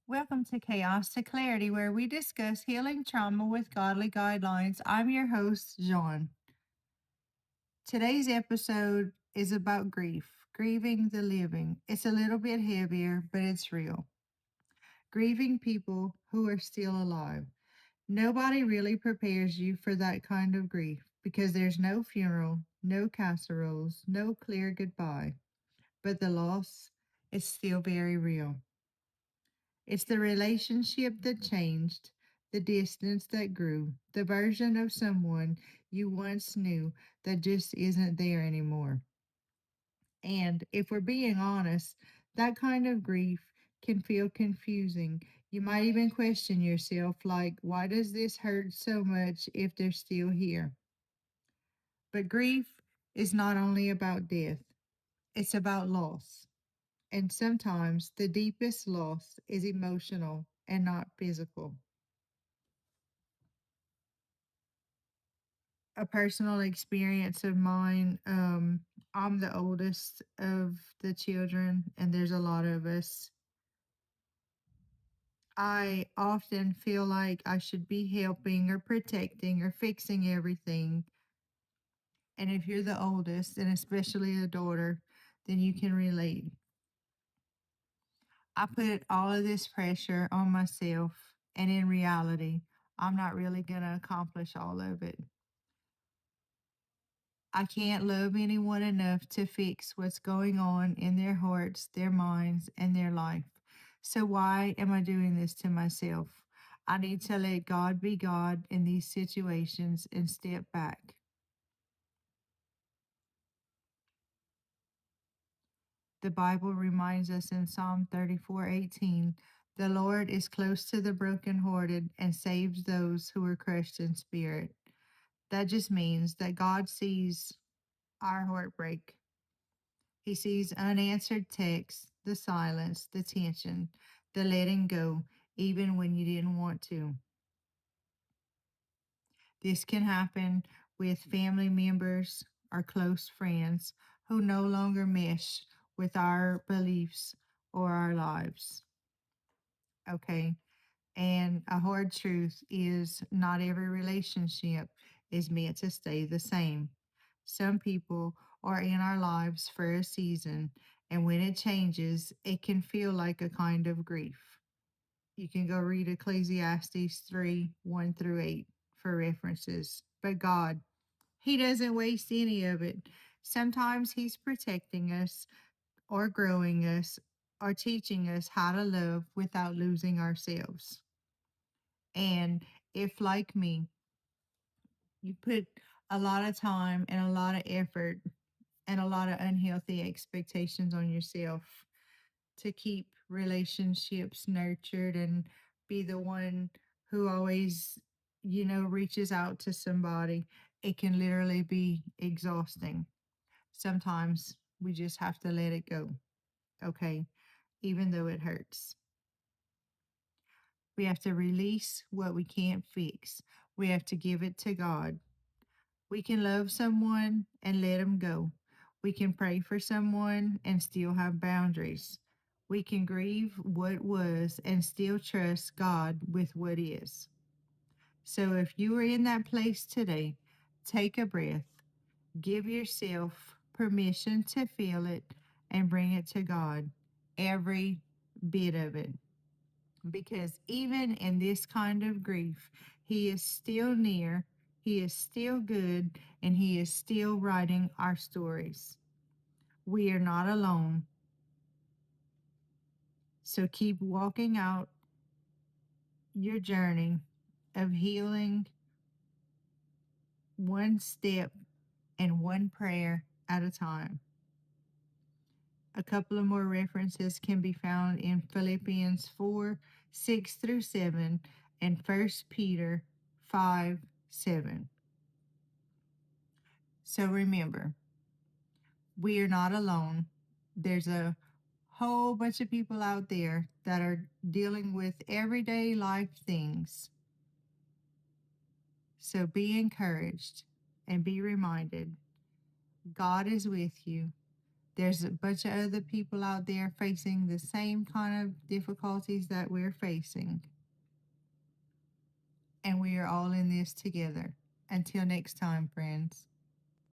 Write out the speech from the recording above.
Welcome to Chaos to Clarity, where we discuss healing trauma with godly guidelines. I'm your host, John. Today's episode is about grief, grieving the living. It's a little bit heavier, but it's real. Grieving people who are still alive. Nobody really prepares you for that kind of grief because there's no funeral, no casseroles, no clear goodbye. But the loss is still very real. It's the relationship that changed, the distance that grew, the version of someone you once knew that just isn't there anymore. And if we're being honest, that kind of grief can feel confusing. You might even question yourself, like, why does this hurt so much if they're still here? But grief is not only about death, it's about loss. And sometimes the deepest loss is emotional and not physical. A personal experience of mine. I'm the oldest of the children, and there's a lot of us. I often feel like I should be helping or protecting or fixing everything. And if you're the oldest, and especially a daughter, then you can relate. I put all of this pressure on myself, and in reality, I'm not really going to accomplish all of it. I can't love anyone enough to fix what's going on in their hearts, their minds, and their life. So, why am I doing this to myself? I need to let God be God in these situations and step back. The Bible reminds us in Psalm 34:18, the Lord is close to the brokenhearted and saves those who are crushed in spirit. That just means that God sees our heartbreak. He sees unanswered texts, the silence, the tension, the letting go, even when you didn't want to. This can happen with family members or close friends who no longer mesh with our beliefs or our lives. Okay. And a hard truth is not every relationship is meant to stay the same. Some people are in our lives for a season, and when it changes, it can feel like a kind of grief. You can go read Ecclesiastes 3 1 through 8 for references. But God, He doesn't waste any of it. Sometimes He's protecting us, or growing us, or teaching us how to love without losing ourselves. And if, like me, you put a lot of time and a lot of effort and a lot of unhealthy expectations on yourself to keep relationships nurtured and be the one who always, reaches out to somebody, it can literally be exhausting. Sometimes we just have to let it go, okay? Even though it hurts. We have to release what we can't fix. We have to give it to God. We can love someone and let them go. We can pray for someone and still have boundaries. We can grieve what was and still trust God with what is. So if you are in that place today, take a breath, give yourself permission to feel it, and bring it to God. Every bit of it. Because even in this kind of grief, He is still near, He is still good, and He is still writing our stories. We are not alone. So keep walking out your journey of healing one step and one prayer at a time. A couple of more references can be found in Philippians 4 6 through 7 and 1 Peter 5 7. So remember, we are not alone. There's a whole bunch of people out there that are dealing with everyday life things. So be encouraged and be reminded God is with you. There's a bunch of other people out there facing the same kind of difficulties that we're facing. And we are all in this together. Until next time, friends.